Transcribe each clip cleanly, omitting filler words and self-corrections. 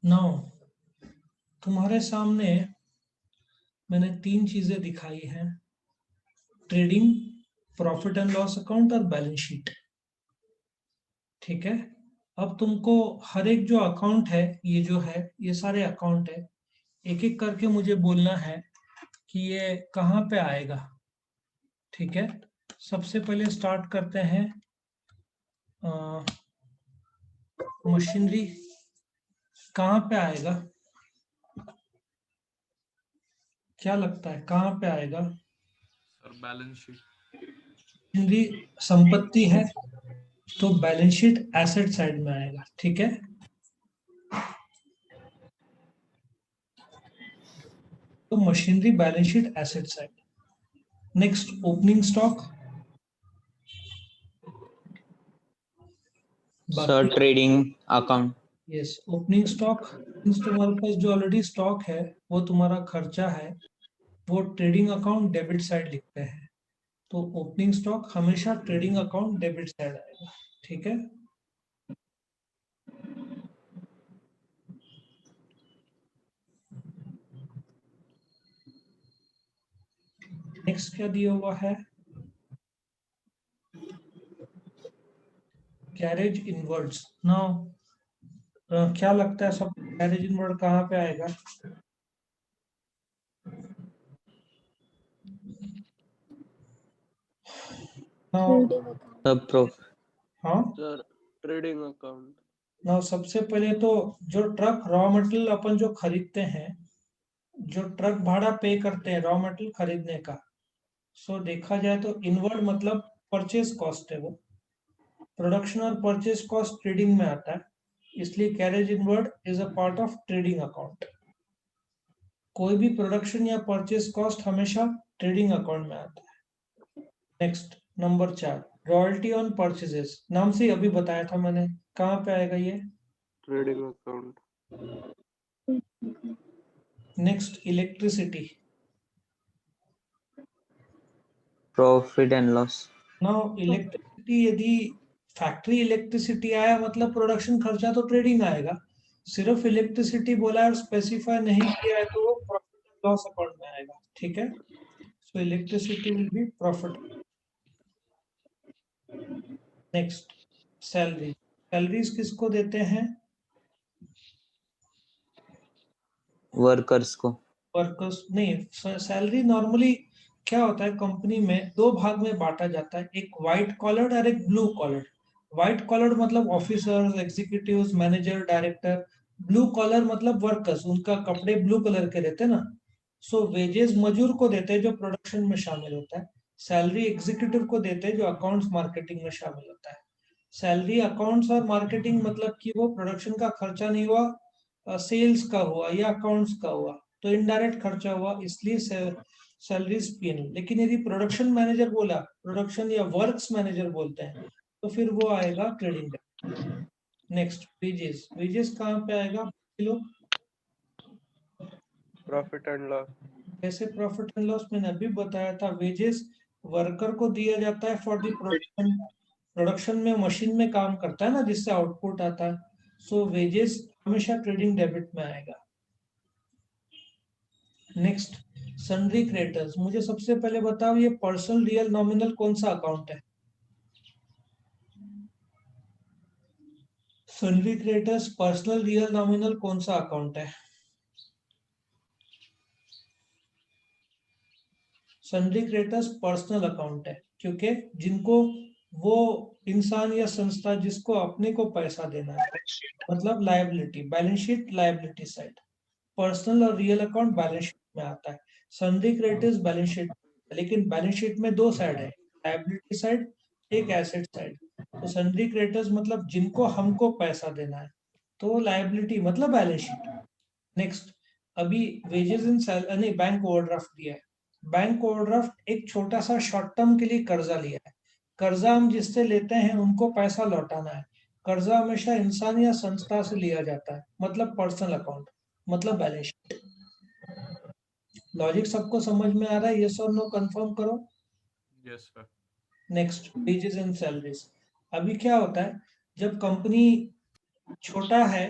Now तुम्हारे सामने मैंने तीन चीजें दिखाई हैं, trading, profit and loss account और बैलेंस शीट। ठीक है, अब तुमको हर एक जो अकाउंट है, ये जो है ये सारे अकाउंट है, एक एक करके मुझे बोलना है कि ये कहाँ पे आएगा। ठीक है, सबसे पहले स्टार्ट करते हैं मशीनरी। कहाँ पे आएगा, क्या लगता है कहाँ पे आएगा? Sir balance sheet. मशीनरी संपत्ति है तो बैलेंस शीट एसेट साइड में आएगा। ठीक है, तो machinery balance sheet asset side. Next opening stock, sir बाकी trading account. Yes opening stock means तुम्हारे पास जो ऑलरेडी स्टॉक है वो तुम्हारा खर्चा है, वो ट्रेडिंग अकाउंट डेबिट साइड लिखते हैं। तो ओपनिंग स्टॉक हमेशा ट्रेडिंग अकाउंट डेबिट साइड आएगा। ठीक है, नेक्स्ट क्या दिया हुआ है, कैरेज इनवर्ड्स। नाउ क्या लगता है सब, कैरेज इनवर्ड कहाँ पे आएगा? नाउ सब प्रोफ हाँ, सर ट्रेडिंग अकाउंट। नाउ सबसे पहले तो जो ट्रक रॉ मटेरियल अपन जो खरीदते हैं, जो ट्रक भाड़ा पे करते हैं रॉ मटेरियल खरीदने का, सो देखा जाए तो इनवर्ड मतलब परचेज कॉस्ट है, वो प्रोडक्शन और परचेज कॉस्ट ट्रेडिंग में आता है, इसलिए carriage inward is a part of trading account. कोई भी प्रोडक्शन या परचेज कॉस्ट हमेशा ट्रेडिंग अकाउंट में आता है। Next number 4, royalty on purchases. नाम से ही अभी बताया था मैंने, कहाँ पे आएगा ये? Trading account. Next electricity. Profit and loss. Now electricity, यदि फैक्ट्री इलेक्ट्रिसिटी आया मतलब प्रोडक्शन खर्चा तो ट्रेडिंग आएगा। सिर्फ इलेक्ट्रिसिटी बोला है और स्पेसिफाई नहीं किया है तो वो प्रॉफिट एंड लॉस अकाउंट में आएगा। ठीक है, so electricity will be profit. Next salary. Salaries किसको देते हैं? वर्कर्स को। वर्कर्स नहीं, सैलरी नॉर्मली क्या होता है कंपनी में दो भाग में बांटा जाता है, एक व्हाइट कॉलर और एक ब्लू कॉलर। व्हाइट कॉलर मतलब officers, executives, manager, director. Blue collar मतलब वर्कर्स, उनका कपड़े ब्लू कलर के रहते हैं ना। सो वेजेस मजूर को देते हैं जो प्रोडक्शन में शामिल होता है। सैलरी एग्जीक्यूटिव को देते हैं जो अकाउंट्स मार्केटिंग में शामिल होता है। सैलरी अकाउंट्स और मार्केटिंग मतलब कि वो प्रोडक्शन का खर्चा नहीं हुआ, सेल्स का हुआ या अकाउंट्स का हुआ, तो इनडायरेक्ट खर्चा हुआ, इसलिए सैलरीज पीएनएल। लेकिन यदि प्रोडक्शन मैनेजर बोला, प्रोडक्शन या वर्क्स मैनेजर बोलते हैं, तो फिर वो आएगा ट्रेडिंग। Next wages. वेजेस कहाँ पे आएगा किलो? Profit and loss. जैसे प्रॉफिट एंड लॉस मैंने अभी बताया था, वेजेस वर्कर को दिया जाता है फॉर द प्रोडक्शन। प्रोडक्शन में मशीन में काम करता है ना, जिससे आउटपुट आता है। सो वेजेस हमेशा ट्रेडिंग डेबिट में आएगा। Next sundry creditors. मुझे सबसे पहले बताओ ये पर्सनल रियल नॉमिनल कौन सा अकाउंट है? Sundry creditors personal real nominal कौन सा अकाउंट है? सन्ड्री क्रेडिटर्स पर्सनल अकाउंट है, क्योंकि जिनको वो इंसान या संस्था जिसको अपने को पैसा देना है, मतलब liability, balance sheet liability side. Personal और रियल अकाउंट बैलेंस शीट में आता है। सन्ड्री क्रेडिटर्स बैलेंस शीट, लेकिन बैलेंस शीट में दो साइड है, लायबिलिटी साइड, एक एसेट साइड। तो सन्ड्री क्रेडिटर्स मतलब जिनको हमको पैसा देना है, तो लायबिलिटी मतलब बैलेंस शीट। नेक्स्ट, अभी वेजेस इन नहीं, बैंक ओवरड्राफ्ट दिया है। बैंक ओवरड्राफ्ट एक छोटा सा शॉर्ट टर्म के लिए कर्जा लिया है। कर्जा हम जिससे लेते हैं उनको पैसा लौटाना है। कर्जा हमेशा इंसान या संस्था से लिया जाता है, मतलब पर्सनल अकाउंट, मतलब बैलेंस शीट। लॉजिक सबको समझ में आ रहा है? यस और नो कंफर्म करो। Yes sir. Next wages and salaries. अभी क्या होता है, जब कंपनी छोटा है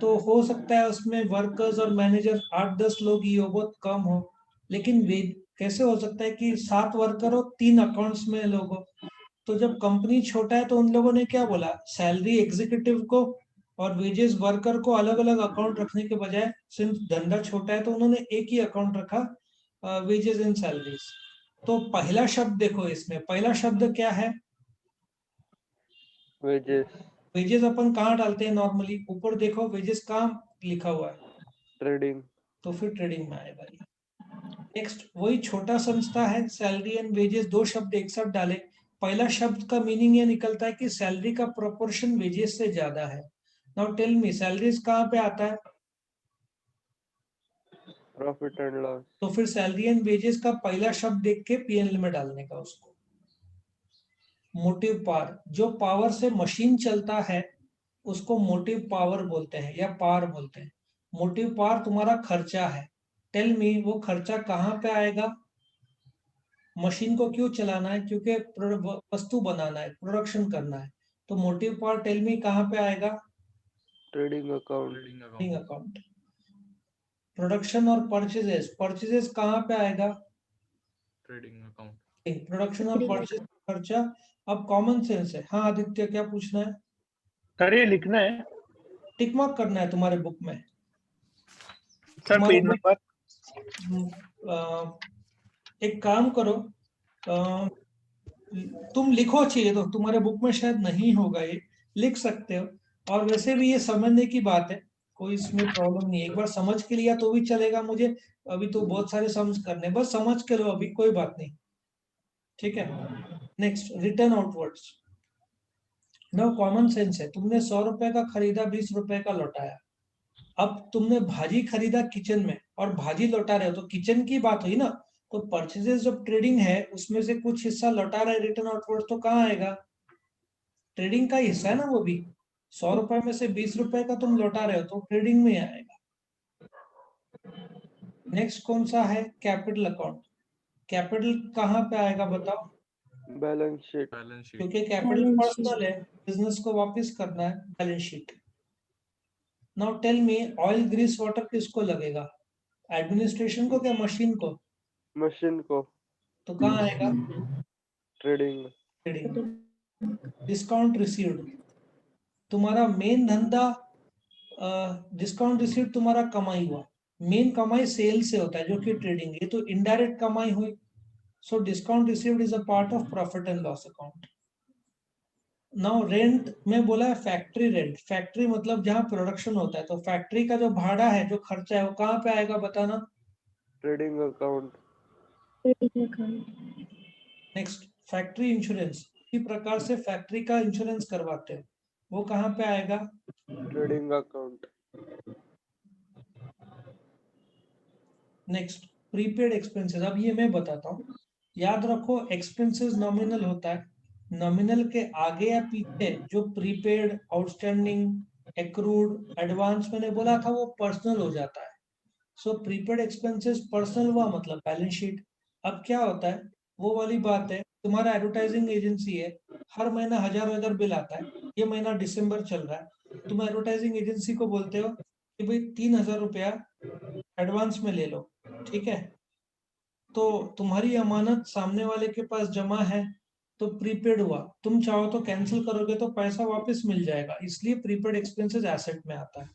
तो हो सकता है उसमें वर्कर्स और मैनेजर 8-10 लोग ही हो, बहुत कम हो। लेकिन वे कैसे हो सकता है कि 7 वर्कर हो, 3 अकाउंट्स में लोग हो? तो जब कंपनी छोटा है तो उन लोगों ने क्या बोला, सैलरी एग्जीक्यूटिव को और वेजेस वर्कर को अलग अलग अकाउंट रखने के बजाय, सिंस धंधा छोटा है तो उन्होंने एक ही अकाउंट रखा, वेजेस एंड सैलरीज। तो पहला शब्द देखो, इसमें पहला शब्द क्या है? wages, वेजेस अपन कहाँ डालते हैं नॉर्मली? ऊपर देखो वेजेस कहाँ लिखा हुआ है, trading, तो फिर ट्रेडिंग में आएगा ये। नेक्स्ट, वही छोटा संस्था है, सैलरी एंड वेजेस दो शब्द एक साथ डाले, पहला शब्द का मीनिंग ये निकलता है कि सैलरी का प्रोपोर्शन वेजेस से ज्यादा है। नाउ टेल मी, सैलरीज कहाँ पे आता है? profit and loss, तो फिर सैलरी एंड वेजेस का पहला शब्द देख के पीएनएल में डालने का उसको। मोटिव पावर, जो पावर से मशीन चलता है उसको मोटिव पावर बोलते हैं या पावर बोलते हैं। मोटिव पावर तुम्हारा खर्चा है। टेल मी, वो खर्चा कहाँ पे आएगा? मशीन को क्यों चलाना है? क्योंकि वस्तु बनाना है, प्रोडक्शन करना है। तो मोटिव पावर टेल मी कहाँ पे आएगा? trading account, trading trading account, account. Production और परचेजेस, परचेजेस कहाँ पे आएगा? ट्रेडिंग अकाउंट, प्रोडक्शन और परचेज खर्चा। अब कॉमन सेंस है। हाँ आदित्य, क्या पूछना है? सर ये लिखना है टिक मार्क करना है तुम्हारे बुक में। सर तुम्हारे पेज बुक, नंबर। एक काम करो, अ, तुम लिखो, चाहिए तो तुम्हारे बुक में शायद नहीं होगा, ये लिख सकते हो। और वैसे भी ये समझने की बात है, कोई इसमें प्रॉब्लम नहीं है। एक बार समझ के लिया तो भी चलेगा मुझे, अभी तो बहुत सारे सम्स करने हैं, बस समझ के लो अभी, कोई बात नहीं। ठीक है। Next, return outwards. No, common sense है, तुमने 100 रुपए का खरीदा, 20 रुपए का लौटाया। अब तुमने भाजी खरीदा किचन में और भाजी लौटा रहे हो, तो किचन की बात हुई ना। तो परचेजेस जब ट्रेडिंग है, उसमें से कुछ हिस्सा लौटा रहे, रिटर्न आउटवर्ड, तो कहाँ आएगा? ट्रेडिंग का हिस्सा है ना वो भी। 100 रुपए में से 20 रुपए का तुम लौटा रहे हो तो ट्रेडिंग में आएगा। नेक्स्ट कौन सा है? Capital account. कैपिटल कहाँ पे आएगा बताओ? balance sheet, बैलेंस शीट, क्योंकि कैपिटल पर्सनल है, बिजनेस को वापस करना है, balance sheet. Now tell me, oil grease water किसको लगेगा? एडमिनिस्ट्रेशन को क्या मशीन को? machine को, तो कहाँ आएगा? trading, trading. डिस्काउंट रिसीव्ड, तुम्हारा मेन धंधा, डिस्काउंट रिसीव्ड तुम्हारा कमाई हुआ। मेन कमाई सेल से होता है जो कि ट्रेडिंग, ये तो इनडायरेक्ट कमाई हुई। So discount received is a part of profit and loss account. Now rent में बोला है फैक्ट्री रेंट। फैक्ट्री मतलब जहां प्रोडक्शन होता है, तो फैक्ट्री का जो भाड़ा है, जो खर्चा है, वो कहाँ पे आएगा बताना? trading account, next, factory insurance, इसी प्रकार से फैक्ट्री का इंश्योरेंस करवाते हैं, वो कहाँ पे आएगा? trading account, next, prepaid expenses. अब ये मैं बताता हूँ, याद रखो, एक्सपेंसेस नॉमिनल होता है, नॉमिनल के आगे या पीछे जो प्रीपेड, आउटस्टैंडिंग, एक्रूड, एडवांस मैंने बोला था, वो पर्सनल हो जाता है। सो प्रीपेड एक्सपेंसेस पर्सनल हुआ, मतलब बैलेंस शीट। अब क्या होता है, वो वाली बात है, तुम्हारा एडवर्टाइजिंग एजेंसी है, हर महीना हजार बिल आता है, ये महीना दिसंबर चल रहा है, तुम एडवर्टाइजिंग एजेंसी को बोलते हो कि भाई 3,000 रुपया एडवांस में ले लो, ठीक है। तो तुम्हारी अमानत सामने वाले के पास जमा है, तो प्रीपेड हुआ, तुम चाहो तो कैंसिल करोगे तो पैसा वापस मिल जाएगा, इसलिए प्रीपेड एक्सपेंसेस एसेट में आता है।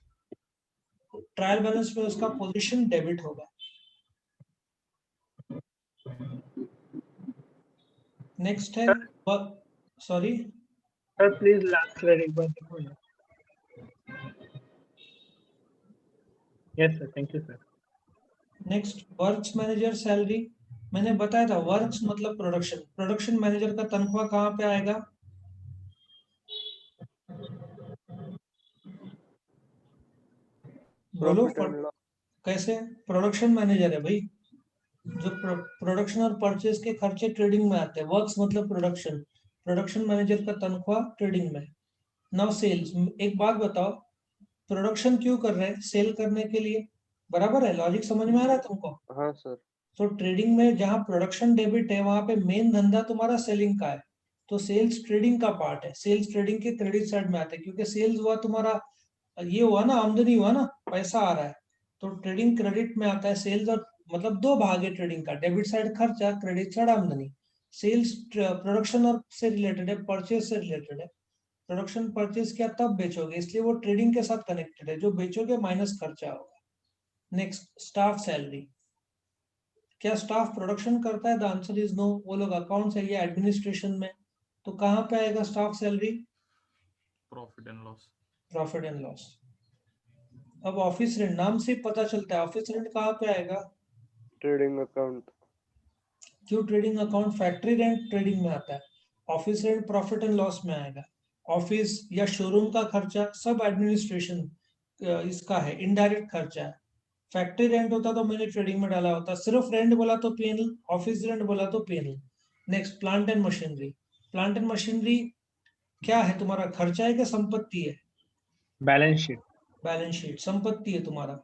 ट्रायल बैलेंस में उसका पोजीशन डेबिट होगा। नेक्स्ट है, sorry, sir please last slide एक बार देखो ना। Yes sir, thank you sir. Next, works manager salary. मैंने बताया था, वर्क्स मतलब प्रोडक्शन, प्रोडक्शन मैनेजर का तनख्वाह कहाँ पे आएगा? बोलो profit and loss, कैसे? प्रोडक्शन मैनेजर है भाई, जो प्रोडक्शन और परचेज के खर्चे ट्रेडिंग में आते हैं। वर्क्स मतलब प्रोडक्शन, प्रोडक्शन मैनेजर का तनख्वाह ट्रेडिंग में। नाउ सेल्स, एक बात बताओ, प्रोडक्शन क्यों कर रहे हैं? सेल करने के लिए, बराबर है? लॉजिक समझ में आ रहा है तुमको? हाँ sir, तो ट्रेडिंग में जहां प्रोडक्शन डेबिट है, वहां पे मेन धंधा तुम्हारा सेलिंग का है, तो सेल्स ट्रेडिंग का पार्ट है, सेल्स ट्रेडिंग के क्रेडिट साइड में आते हैं, क्योंकि सेल्स हुआ तुम्हारा ये हुआ ना, आमदनी हुआ ना, पैसा आ रहा है, तो ट्रेडिंग क्रेडिट में आता है सेल्स, और मतलब दो भाग है ट्रेडिंग का, डेबिट साइड खर्चा, क्रेडिट साइड आमदनी। सेल्स प्रोडक्शन और से रिलेटेड है, परचेज से रिलेटेड है। प्रोडक्शन परचेज किया तब बेचोगे, इसलिए वो ट्रेडिंग के साथ कनेक्टेड है, जो बेचोगे माइनस खर्चा होगा। Next, staff salary. क्या स्टाफ प्रोडक्शन करता है? द आंसर इज नो, वो लोग अकाउंट्स है या एडमिनिस्ट्रेशन में। तो कहाँ पे आएगा staff salary? Profit and loss. Profit and loss. अब ऑफिस रेंट, नाम से पता चलता है, ऑफिस रेंट कहाँ पे आएगा? Trading account. क्यों trading account? Factory rent trading में आता है, office rent profit and loss में आएगा। ऑफिस या शोरूम का खर्चा सब एडमिनिस्ट्रेशन इसका है, इनडायरेक्ट खर्चा है। फैक्ट्री रेंट होता तो मैंने ट्रेडिंग में डाला होता, सिर्फ रेंट बोला तो पीएनएल, ऑफिस रेंट बोला तो PNL. Next, plant and machinery. Plant and machinery क्या है तुम्हारा, खर्चा है कि संपत्ति है? Balance sheet. बैलेंस शीट, संपत्ति है तुम्हारा।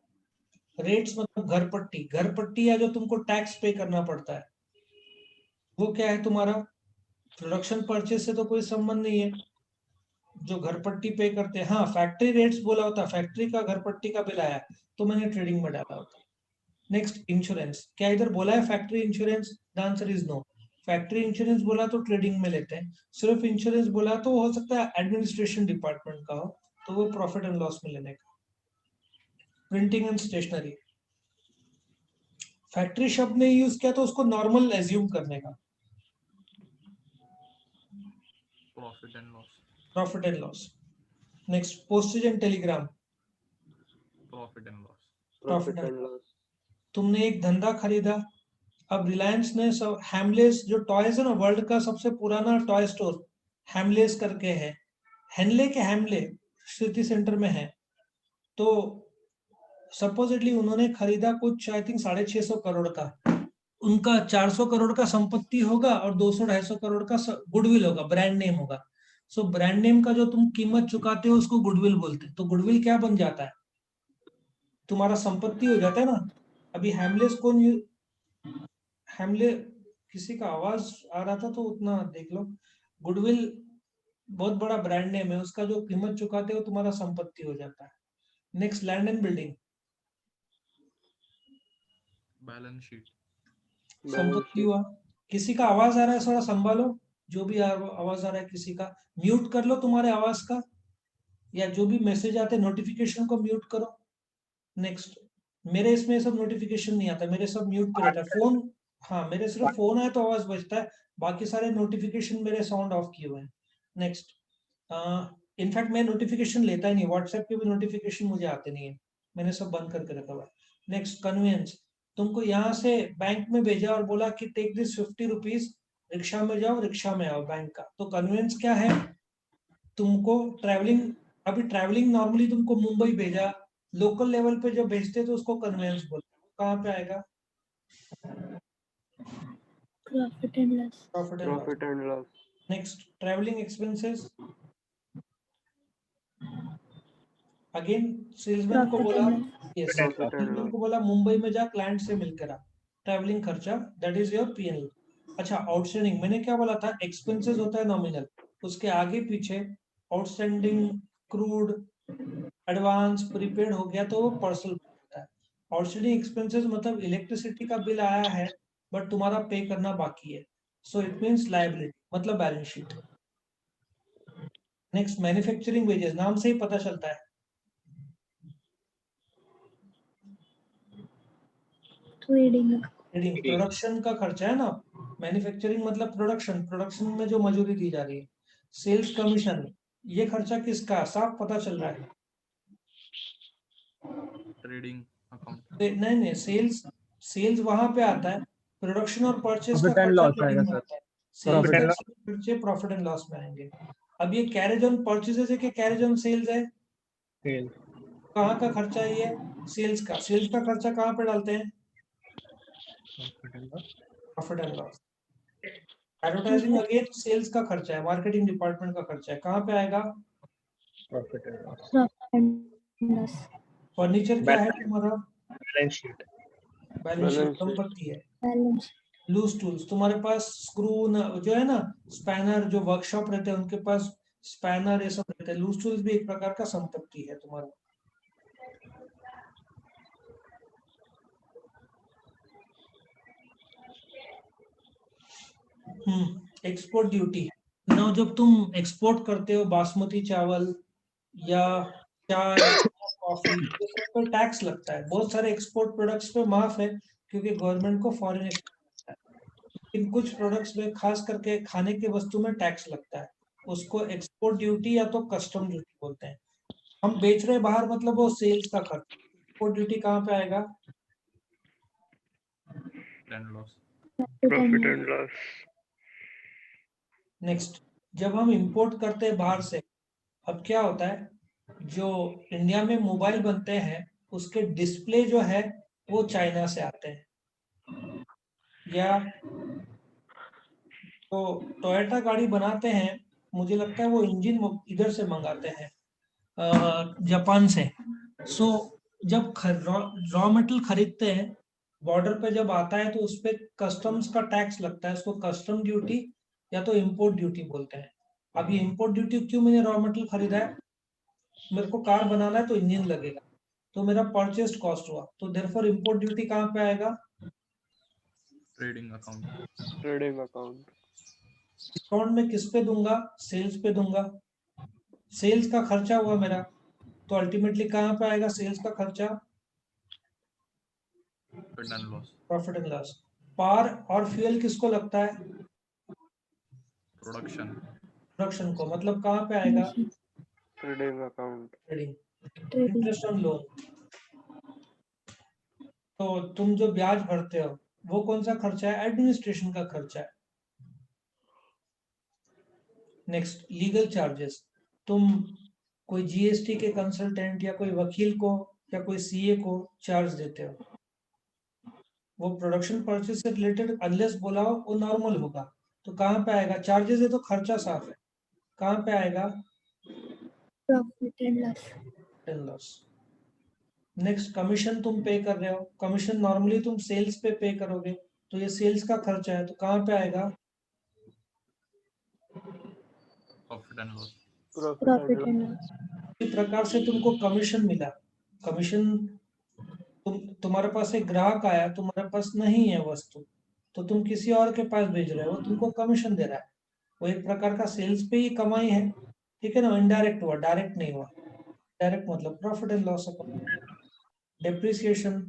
रेट्स मतलब घर पट्टी, घर पट्टी है जो तुमको टैक्स पे करना पड़ता है, वो क्या है तुम्हारा? प्रोडक्शन परचेज से तो कोई संबंध नहीं है, जो घर पट्टी पे करते हैं। हाँ, फैक्ट्री रेट्स बोला होता, फैक्ट्री का घर पट्टी का बिल आया तो मैंने ट्रेडिंग में डाला होता। Next, insurance. क्या इधर बोला है factory insurance? The answer is no. Factory insurance बोला तो ट्रेडिंग में लेते हैं, सिर्फ इंश्योरेंस बोला तो हो सकता है एडमिनिस्ट्रेशन डिपार्टमेंट का हो, तो वो प्रॉफिट एंड लॉस में लेने का। प्रिंटिंग एंड स्टेशनरी, फैक्ट्री शब्द ने यूज किया तो उसको नॉर्मल एज्यूम करने का, profit and loss. Profit and loss. Next, postage and Telegram, profit and loss. Profit profit and and loss. Loss. तुमने एक धंधा खरीदा, अब रिलायंस ने सब हैमलेस जो टॉयज है ना, वर्ल्ड का सबसे पुराना टॉय स्टोर हैमलेस करके है, हेनले के हैमले सिटी सेंटर में है, तो सपोजिटली उन्होंने खरीदा कुछ आई थिंक 650 करोड़ का, उनका 400 करोड़ का संपत्ति होगा और 200-250 करोड़ का गुडविल होगा, ब्रांड नेम होगा। सो ब्रांड नेम का जो तुम कीमत चुकाते हो उसको गुडविल बोलते हैं, तो गुडविल क्या बन जाता है? तुम्हारा संपत्ति हो जाता है ना। अभी हैमलेस कौन हैमले, किसी का आवाज आ रहा था तो उतना देख लो। गुडविल बहुत बड़ा ब्रांड नेम है, उसका जो कीमत चुकाते हो तुम्हारा संपत्ति हो जाता है। Next, land and building, balance sheet. संपत्ति हुआ। किसी का आवाज आ रहा है, थोड़ा संभालो, जो भी आवाज आ रहा है किसी का म्यूट कर लो तुम्हारे आवाज का, या जो भी मैसेज आते हैं नोटिफिकेशन को म्यूट करो। नेक्स्ट, मेरे इसमें सब नोटिफिकेशन नहीं आता, मेरे सब म्यूट पे रहता है फोन। हाँ, मेरे सिर्फ फोन आए तो आवाज बजता है, बाकी सारे नोटिफिकेशन मेरे साउंड ऑफ किए हुए हैं। नेक्स्ट, इनफैक्ट मैं नोटिफिकेशन लेता ही नहीं, व्हाट्सएप के भी नोटिफिकेशन मुझे आते नहीं है, मैंने सब बंद करके रखा हुआ है। Next, conveyance. तुमको यहाँ से बैंक में भेजा और बोला कि टेक दिस 50 रुपीज, रिक्शा में जाओ, रिक्शा में आओ बैंक का, तो कन्वेंस क्या है? तुमको ट्रैवलिंग, अभी ट्रैवलिंग नॉर्मली तुमको मुंबई भेजा, लोकल लेवल पे जब भेजते तो उसको कन्वेंस बोलते हैं, कहाँ पे आएगा? Profit and loss. Profit and loss. Profit and loss. Next, travelling expenses. Again salesman को प्रॉफिट बोला, and loss. Yes, profit and salesman loss. को बोला मुंबई में जा, क्लाइंट से मिलकर आ, ट्रैवलिंग खर्चा, दैट इज योर पीएनएल। अच्छा, आउटस्टैंडिंग मैंने क्या बोला था? एक्सपेंसेस होता है नॉमिनल, उसके आगे पीछे आउटस्टैंडिंग, क्रूड, एडवांस, प्रीपेड हो गया तो वो पर्सनल होता है। आउटस्टैंडिंग एक्सपेंसेस मतलब इलेक्ट्रिसिटी का बिल आया है बट तुम्हारा पे करना बाकी है, सो इट मींस लायबिलिटी, मतलब balance sheet. Next, manufacturing wages, नाम से ही पता चलता है ट्रेडिंग प्रोडक्शन का खर्चा है ना। मैन्युफैक्चरिंग मतलब प्रोडक्शन, प्रोडक्शन में जो मजदूरी दी जा रही है। सेल्स कमीशन, ये खर्चा किसका, साफ पता चल रहा है। Trading account. नहीं नहीं, सेल्स, सेल्स वहां पे आता है, प्रोडक्शन और परचेज का प्रॉफिट एंड खर्चा लॉस आएगा ट्रेडिंग में सर। आता है। सेल्स प्रॉफिट एंड का लॉस। खर्चे प्रॉफिट एंड लॉस में आएंगे। अब ये कैरेज ऑन परचेजेस है कि कैरेज ऑन सेल्स है? सेल। कहाँ का खर्चा है ये? सेल्स का। सेल्स का खर्चा कहाँ पे डालते हैं? Profit and loss. Profit and loss. Advertising again sales का खर्चा है, मार्केटिंग डिपार्टमेंट का खर्चा है, कहाँ पे आएगा? Profit and loss. Profit and loss. Furniture क्या है तुम्हारा? Balance sheet. Balance sheet, balance sheet. संपत्ति है। बैलेंस। लूज टूल्स, तुम्हारे पास स्क्रू जो है ना, स्पैनर, जो वर्कशॉप रहते हैं उनके पास स्पैनर ये सब रहते हैं। लूज टूल्स भी एक प्रकार का संपत्ति है तुम्हारा। Export duty. नाउ जब तुम एक्सपोर्ट करते हो बासमती चावल या चाय, कॉफी, ये सब पर टैक्स लगता है। बहुत सारे एक्सपोर्ट प्रोडक्ट्स पे माफ है क्योंकि गवर्नमेंट को फॉरेन एक्सपोर्ट लगता है। इन कुछ प्रोडक्ट्स में खास करके खाने की वस्तु में टैक्स लगता है, उसको एक्सपोर्ट ड्यूटी या तो कस्टम ड्यूटी बोलते हैं। हम बेच रहे बाहर मतलब वो सेल्स का खर्च। एक्सपोर्ट ड्यूटी कहाँ पे आएगा? And loss. Profit and loss. Next, जब हम इंपोर्ट करते हैं बाहर से, अब क्या होता है, जो इंडिया में मोबाइल बनते हैं उसके डिस्प्ले जो है वो चाइना से आते हैं, या तो टोयोटा गाड़ी बनाते हैं, मुझे लगता है वो इंजन इधर से मंगाते हैं, जापान से। सो जब रॉ मटेरियल खरीदते हैं, बॉर्डर पे जब आता है तो उस पे कस्टम्स का टैक्स लगता है, उसको कस्टम ड्यूटी या तो इंपोर्ट ड्यूटी बोलते हैं। अब ये इंपोर्ट ड्यूटी क्यों? मैंने रॉ मटेरियल खरीदा है, मेरे को कार बनाना है तो इंजन लगेगा, तो मेरा परचेस्ड कॉस्ट हुआ, तो देयरफॉर इंपोर्ट ड्यूटी कहाँ पे आएगा? Trading account. Trading account. Discount में किस पे दूंगा? सेल्स पे दूंगा। सेल्स का खर्चा हुआ मेरा, तो अल्टीमेटली कहाँ पे आएगा सेल्स का खर्चा? Profit and loss. Profit and loss. Power और फ्यूल किसको लगता है? प्रोडक्शन। प्रोडक्शन को, मतलब कहाँ पे आएगा? Trading account. Trading. Trading. Interest on loan, तो तुम जो ब्याज भरते हो वो कौन सा खर्चा है? एडमिनिस्ट्रेशन का खर्चा है। Next, legal charges. तुम कोई जीएसटी के कंसल्टेंट या कोई वकील को या कोई सीए को चार्ज देते हो, वो प्रोडक्शन परचेज से रिलेटेड अनलेस बोला हो वो नॉर्मल होगा, तो कहाँ पे आएगा? चार्जेस है तो खर्चा साफ है, कहाँ पे आएगा? Profit and loss. Loss. Next, commission तुम पे कर रहे हो, कमीशन नॉर्मली तुम सेल्स पे करोगे, तो ये सेल्स का खर्चा है, तो कहाँ पे आएगा? Profit and loss. Profit and loss. इस प्रकार से तुमको कमीशन मिला। कमीशन तुम्हारे पास एक ग्राहक आया, तुम्हारे पास नहीं है वस्तु, तो तुम किसी और के पास भेज रहे हो, तुमको कमीशन दे रहा है, वो एक प्रकार का सेल्स पे ही कमाई है, ठीक है ना? इनडायरेक्ट हुआ, डायरेक्ट नहीं हुआ। डायरेक्ट मतलब profit and loss account. Depreciation,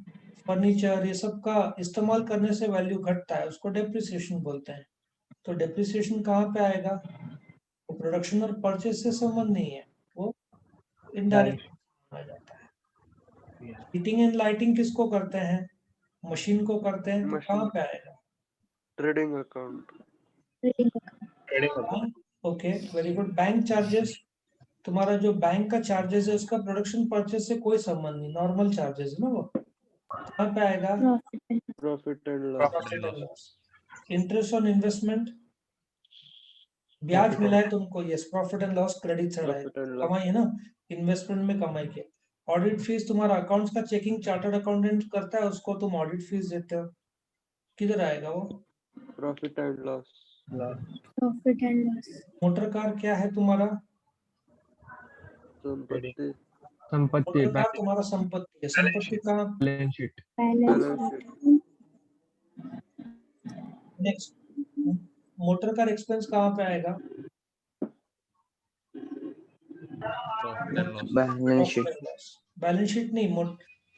furniture ये सब का इस्तेमाल करने से वैल्यू घटता है, उसको डेप्रिसिएशन बोलते हैं। तो डेप्रिसिएशन कहाँ पे आएगा? वो प्रोडक्शन और परचेज से संबंध नहीं है, वो इनडायरेक्ट माना जाता है। हीटिंग एंड लाइटिंग किसको करते हैं? मशीन को करते हैं, तो Machine. कहाँ पे आएगा? Trading account. Trading account. Trading account. Okay, very good. Bank charges, तुम्हारा जो बैंक का चार्जेस है उसका प्रोडक्शन परचेज से कोई संबंध नहीं, नॉर्मल चार्जेस है ना वो, कहाँ पे आएगा? Profit and loss. Profit and loss. Profit and loss. Interest on investment, ब्याज मिला है तुमको, yes, profit and loss credit side है, Profit and loss. कमाई है ना, इन्वेस्टमेंट में कमाई के। ऑडिट फीस, तुम्हारा अकाउंट्स का चेकिंग चार्टर्ड अकाउंटेंट करता है, उसको तुम ऑडिट फीस देते हो, किधर आएगा वो? Profit and loss. Profit and loss. Motor car क्या है तुम्हारा? संपत्ति. संपत्ति मोटर कार तुम्हारा संपत्ति है, संपत्ति कहाँ? Balance sheet. Balance Balance sheet. Next, motor car expense कहाँ पे आएगा? Profit and loss. Balance sheet. Balance sheet नहीं,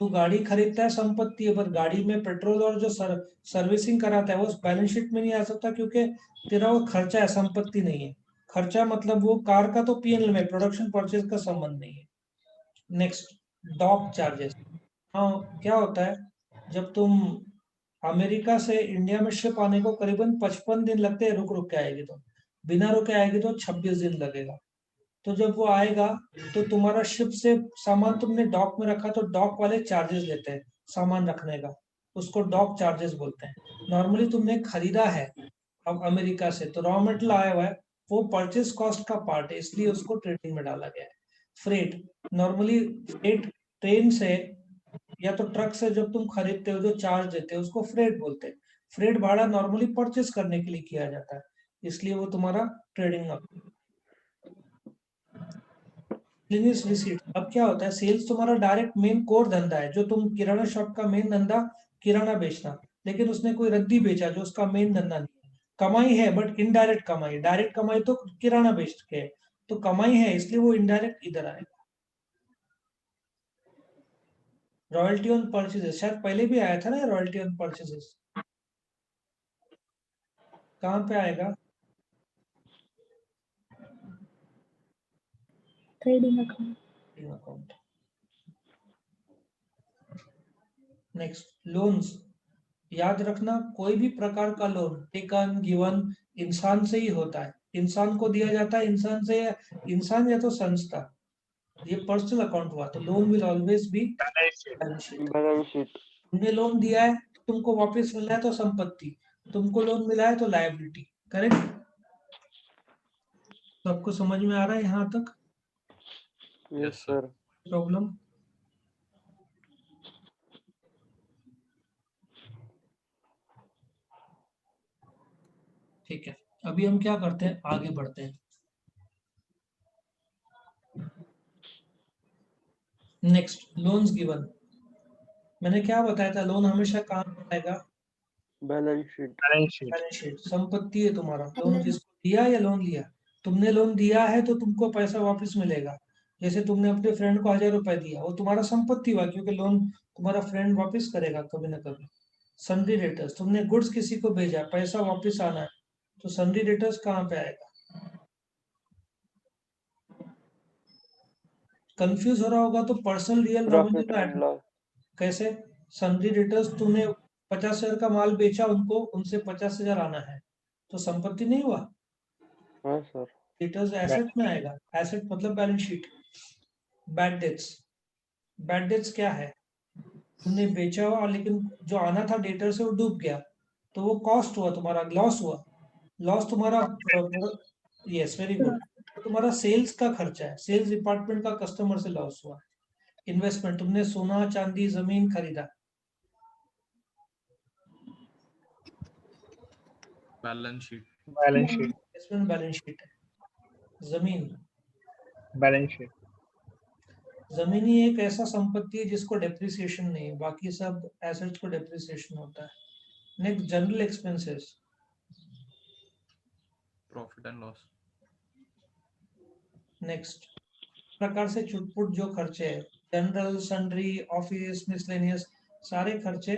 तू गाड़ी खरीदता है संपत्ति है, पर गाड़ी में पेट्रोल और जो सर्विसिंग कराता है वो बैलेंस शीट में नहीं आ सकता, क्योंकि तेरा वो खर्चा है, संपत्ति नहीं है। खर्चा मतलब वो कार का तो पीएनएल में, प्रोडक्शन परचेज का संबंध नहीं है। Next, dock charges. हाँ, क्या होता है, जब तुम अमेरिका से इंडिया में शिप आने को करीबन 55 दिन लगते हैं, रुक रुक के आएगी तो, बिना रुके आएगी तो 26 दिन लगेगा। तो जब वो आएगा तो तुम्हारा शिप से सामान तुमने डॉक में रखा, तो डॉक वाले चार्जेस लेते हैं सामान रखने का, उसको डॉक चार्जेस बोलते हैं। नॉर्मली तुमने खरीदा है अब अमेरिका से, तो रॉ मटेरियल आया हुआ है, वो परचेज कॉस्ट का पार्ट है, इसलिए उसको ट्रेडिंग में डाला गया है। फ्रेट, नॉर्मली फ्रेट ट्रेन से या तो ट्रक से जब तुम खरीदते हो जो चार्ज देते हो उसको फ्रेट बोलते हैं। फ्रेट भाड़ा नॉर्मली परचेज करने के लिए किया जाता है, इसलिए वो तुम्हारा ट्रेडिंग। Miscellaneous receipt. अब क्या होता है, सेल्स तुम्हारा डायरेक्ट मेन कोर धंधा है, जो तुम किराना शॉप का मेन धंधा किराना बेचना, लेकिन उसने कोई रद्दी बेचा जो उसका मेन धंधा नहीं है। कमाई है बट इनडायरेक्ट कमाई, डायरेक्ट कमाई तो किराना बेच के है, तो कमाई है इसलिए वो इनडायरेक्ट इधर आएगा। रॉयल्टी ऑन परचेजेस शायद पहले भी आया था ना, रॉयल्टी ऑन परचेजेस कहाँ पे आएगा? Trading account. Account. Next, loans. याद रखना, कोई भी प्रकार का लोन टेकन गिवन इंसान से ही होता है, इंसान को दिया जाता है, इंसान से, इंसान या तो संस्था। ये पर्सनल अकाउंट हुआ, तो loan will always be balance sheet. Balance sheet. तुमने लोन दिया है, तुमको वापस मिलना है तो संपत्ति, तुमको लोन मिला है तो लायबिलिटी। करेक्ट? सबको समझ में आ रहा है यहाँ तक? Yes sir. सर। प्रॉब्लम? ठीक है, अभी हम क्या करते हैं, आगे बढ़ते हैं। Next, loans given. मैंने क्या बताया था, लोन हमेशा कहाँ पे आएगा? Balance sheet. Balance sheet. संपत्ति है तुम्हारा, लोन जिसको दिया या लोन लिया, तुमने लोन दिया है तो तुमको पैसा वापस मिलेगा। जैसे तुमने अपने फ्रेंड को 1000 रुपए दिया, वो तुम्हारा संपत्ति हुआ, क्योंकि लोन तुम्हारा फ्रेंड वापस करेगा कभी ना कभी। सन्ड्री डेटर्स, तुमने गुड्स किसी को भेजा, पैसा वापस आना है, तो सन्ड्री डेटर्स कहाँ पे आएगा? कंफ्यूज हो रहा होगा तो personal real revenue profit and loss. कैसे? सन्ड्री डेटर्स, तुमने 50,000 का माल बेचा उनको, उनसे 50,000 आना है, तो संपत्ति नहीं हुआ? हाँ सर। डेटर्स एसेट में आएगा, एसेट मतलब balance sheet. Bad debts, bad debts क्या है? तुमने बेचा हुआ लेकिन जो आना था डेटर से वो डूब गया, तो वो कॉस्ट हुआ तुम्हारा, लॉस हुआ। लॉस तुम्हारा, यस वेरी गुड, तुम्हारा सेल्स का खर्चा है, सेल्स डिपार्टमेंट का कस्टमर से लॉस हुआ। इन्वेस्टमेंट, तुमने सोना चांदी जमीन खरीदा, Balance sheet. Investment balance sheet है। जमीन, बैलेंस शीट। जमीन ही एक ऐसा संपत्ति है जिसको डेप्रिसिएशन नहीं है, बाकी सब एसेट्स को डेप्रिसिएशन होता है। Next, general expenses. Profit and loss. Next, प्रकार से छुटपुट जो खर्चे हैं, जनरल, सन्ड्री, ऑफिस, मिसलेनियस, सारे खर्चे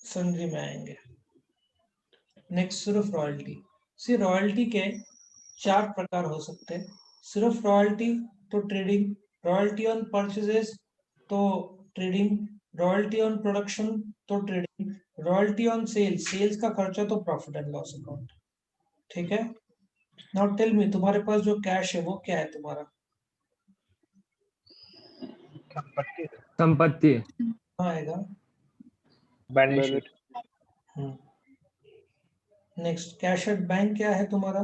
सन्ड्री में आएंगे। नेक्स्ट, सिर्फ रॉयल्टी। सी, रॉयल्टी के 4 प्रकार हो सकते हैं। सिर्फ रॉयल्टी तो ट्रेडिंग, रॉयल्टी ऑन परचेजेस तो ट्रेडिंग, रॉयल्टी ऑन प्रोडक्शन तो trading, royalty on sales, sales का खर्चा तो प्रॉफिट एंड लॉस अकाउंट। ठीक है? नाउ टेल मी, तुम्हारे पास जो कैश है वो क्या है तुम्हारा? संपत्ति। कहाँ आएगा? Balance sheet. Next, cash at bank क्या है तुम्हारा?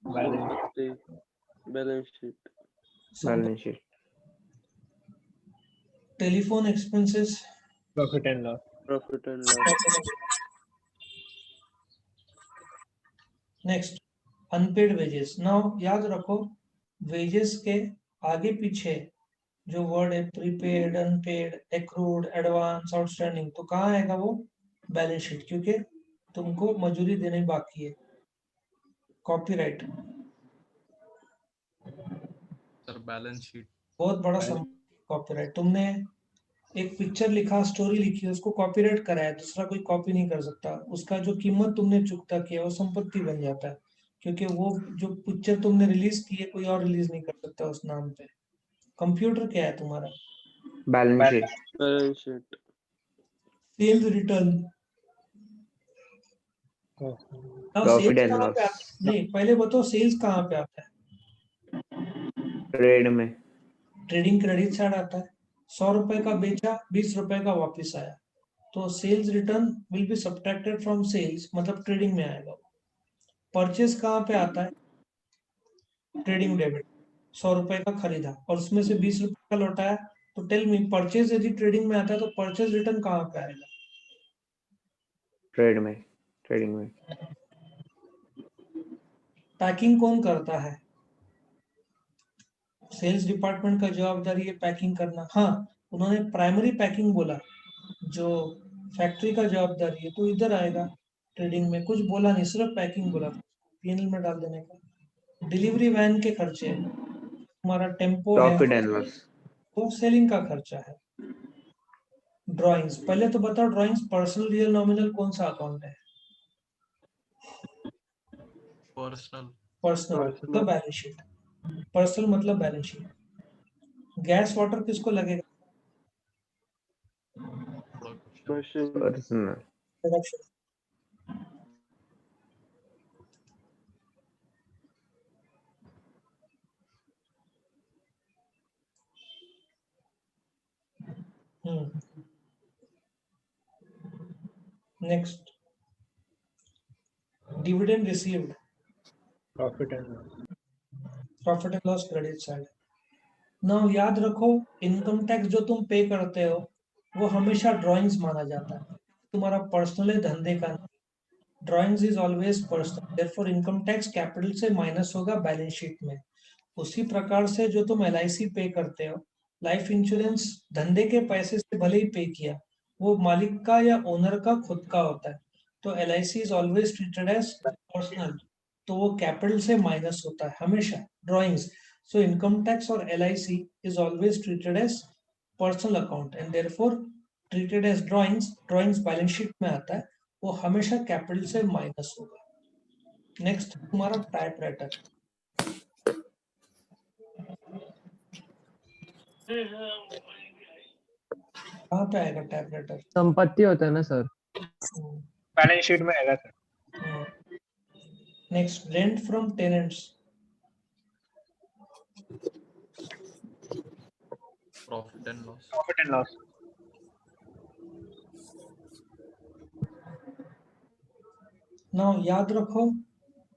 संपत्ति। Balance sheet. Balance sheet. Telephone expenses, profit and loss. Profit and loss. Next, unpaid wages. Now याद रखो, वेजेस के आगे पीछे जो वर्ड है, prepaid, unpaid, accrued, advance, outstanding, तो कहाँ आएगा वो? बैलेंस शीट, क्योंकि तुमको मजूरी देनी बाकी है। Copyright, Sir, balance sheet. बहुत बड़ा कॉपीराइट। तुमने एक पिक्चर लिखा, स्टोरी लिखी, उसको कॉपीराइट कराया, दूसरा कोई कॉपी नहीं कर सकता, उसका जो कीमत तुमने चुकता किया वो संपत्ति बन जाता है, क्योंकि वो जो पिक्चर तुमने रिलीज की है कोई और रिलीज नहीं कर सकता उस नाम पे। कंप्यूटर क्या है तुम्हारा? Balance sheet. Balance sheet. Sales return. Profit and loss. नहीं, पहले बताओ सेल्स कहाँ पे आता है? ट्रेड में। ट्रेडिंग क्रेडिट साइड आता है। 100 रुपए का बेचा, 20 रुपए का वापस आया, तो sales return will be subtracted from sales, मतलब ट्रेडिंग में आएगा। परचेज कहाँ पे आता है? ट्रेडिंग डेबिट, 100 रुपए का खरीदा और उसमें से 20 रुपए का लौटाया, तो टेल मी, परचेज यदि ट्रेडिंग में आता है तो परचेज रिटर्न कहाँ पे आएगा? ट्रेड में। ट्रेडिंग में। पैकिंग कौन करता है? सेल्स डिपार्टमेंट का जवाबदारी है पैकिंग करना। हाँ, उन्होंने प्राइमरी पैकिंग बोला, जो फैक्ट्री का जवाबदारी है, तो इधर आएगा। ट्रेडिंग में कुछ बोला नहीं, सिर्फ पैकिंग बोला, पीएनएल में डाल देने का। डिलीवरी वैन के खर्चे, तुम्हारा टेम्पो है, प्रॉफिट एंड लॉस, वो सेलिंग का खर्चा है। ड्राइंग्स, पहले तो बताओ ड्राइंग्स पर्सनल रियल नॉमिनल कौन सा अकाउंट है? Personal personal Personal. मतलब बैलेंस शीट, पर्सनल मतलब बैलेंस शीट। गैस वाटर किसको लगेगा? Production Machine. Personal, production. Next, dividend received, Profit and loss. Profit and loss credit side. Now याद रखो, income tax जो तुम पे करते हो वो हमेशा ड्राइंग्स माना जाता है, तुम्हारा पर्सनल धंधे का। Drawings is always personal, therefore income tax capital से माइनस होगा बैलेंस शीट में। उसी प्रकार से जो तुम LIC पे करते हो, लाइफ इंश्योरेंस धंधे के पैसे से भले ही पे किया, वो मालिक का या ओनर का खुद का होता है, तो LIC is always treated as personal, तो वो कैपिटल से माइनस होता है हमेशा ड्राइंग्स। सो इनकम टैक्स और LIC is always treated as personal account and therefore treated as drawings. Drawings balance sheet में आता है, वो हमेशा कैपिटल से माइनस होगा। नेक्स्ट तुम्हारा टाइपराइटर, कहाँ पे आएगा टाइपराइटर? संपत्ति होता है ना सर। Balance sheet में आएगा sir. Next, rent from tenants, profit and loss Profit and loss. Now याद रखो,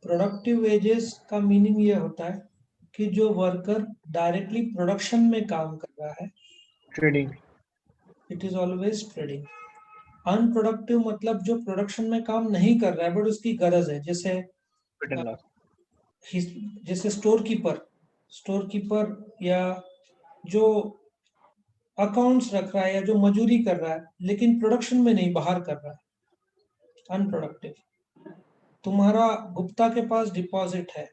प्रोडक्टिव वेजेस का मीनिंग ये होता है कि जो वर्कर डायरेक्टली प्रोडक्शन में काम कर रहा है, Trading. It is always trading. Unproductive मतलब जो प्रोडक्शन में काम नहीं कर रहा है बट उसकी गरज है, जैसे Profit and loss. जैसे स्टोर कीपर या जो अकाउंट्स रख रहा है या जो मजूरी कर रहा है लेकिन प्रोडक्शन में नहीं, बाहर कर रहा है, अनप्रोडक्टिव। तुम्हारा गुप्ता के पास डिपॉजिट है,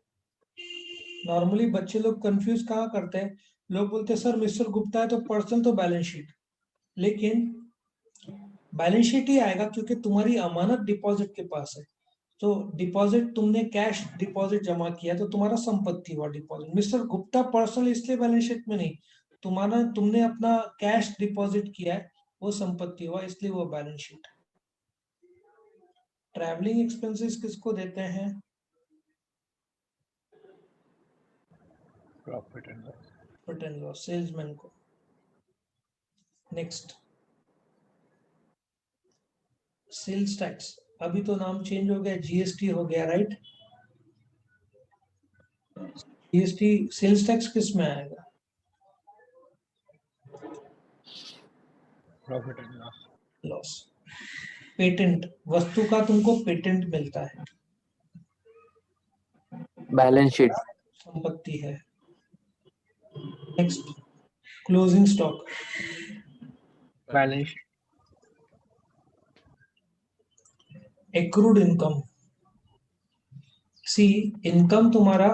नॉर्मली बच्चे लोग कंफ्यूज कहाँ करते हैं, लोग बोलते हैं सर मिस्टर गुप्ता है तो पर्सनल तो बैलेंस शीट, लेकिन बैलेंस शीट ही आएगा क्योंकि तुम्हारी अमानत डिपॉजिट के पास है। तो डिपॉजिट तुमने कैश डिपॉजिट जमा किया तो तुम्हारा संपत्ति हुआ डिपॉजिट। मिस्टर गुप्ता पर्सनल इसलिए बैलेंस शीट में नहीं, तुमने अपना कैश डिपॉजिट किया है, वो संपत्ति हुआ इसलिए वो बैलेंस शीट। ट्रैवलिंग एक्सपेंसेस किसको देते हैं? Profit and loss. Profit and loss, salesman को। नेक्स्ट, सेल्स टैक्स, अभी तो नाम चेंज हो गया, GST हो गया, राइट? GST सेल्स टैक्स किस में आएगा? Profit and loss. Loss. Patent, वस्तु का तुमको पेटेंट मिलता है, बैलेंस शीट। संपत्ति है। Next, closing stock, Balance sheet. Accrued income. See, income तुम्हारा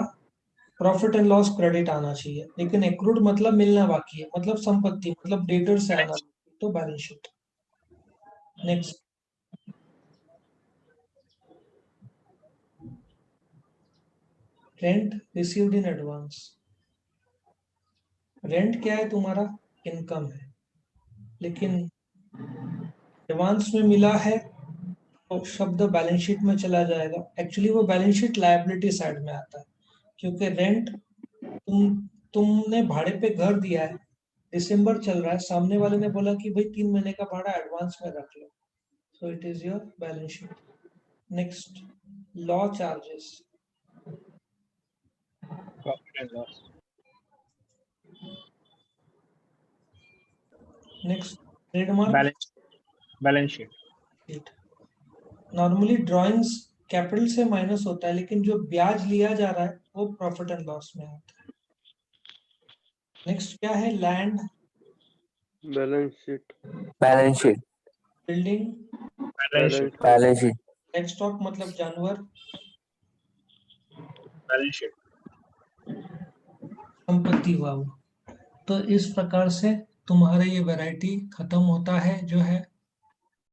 प्रॉफिट एंड लॉस क्रेडिट आना चाहिए, लेकिन एक्रूड मतलब मिलना बाकी है, मतलब संपत्ति, मतलब डेटर से आना, तो balance sheet. Next, rent received in advance. Rent क्या है? तुम्हारा इनकम है, लेकिन एडवांस में मिला है तो शब्द बैलेंस शीट में चला जाएगा। एक्चुअली वो बैलेंस शीट लायबिलिटी साइड में आता है, क्योंकि रेंट तुमने भाड़े पे घर दिया है, दिसंबर चल रहा है, सामने वाले ने बोला कि भाई 3 महीने का भाड़ा एडवांस में रख लो, so it is your balance sheet. Next, law charges. Profit and loss. Next, trademark. Balance sheet. Normally drawings capital से माइनस होता है, लेकिन जो ब्याज लिया जा रहा है वो प्रॉफिट एंड लॉस में आता है। नेक्स्ट क्या है? Land, balance sheet, balance sheet, building, balance sheet, balance sheet, livestock मतलब जानवर, बैलेंस शीट। संपत्ति हुआ वो। तो इस प्रकार से तुम्हारा ये वैरायटी खत्म होता है जो है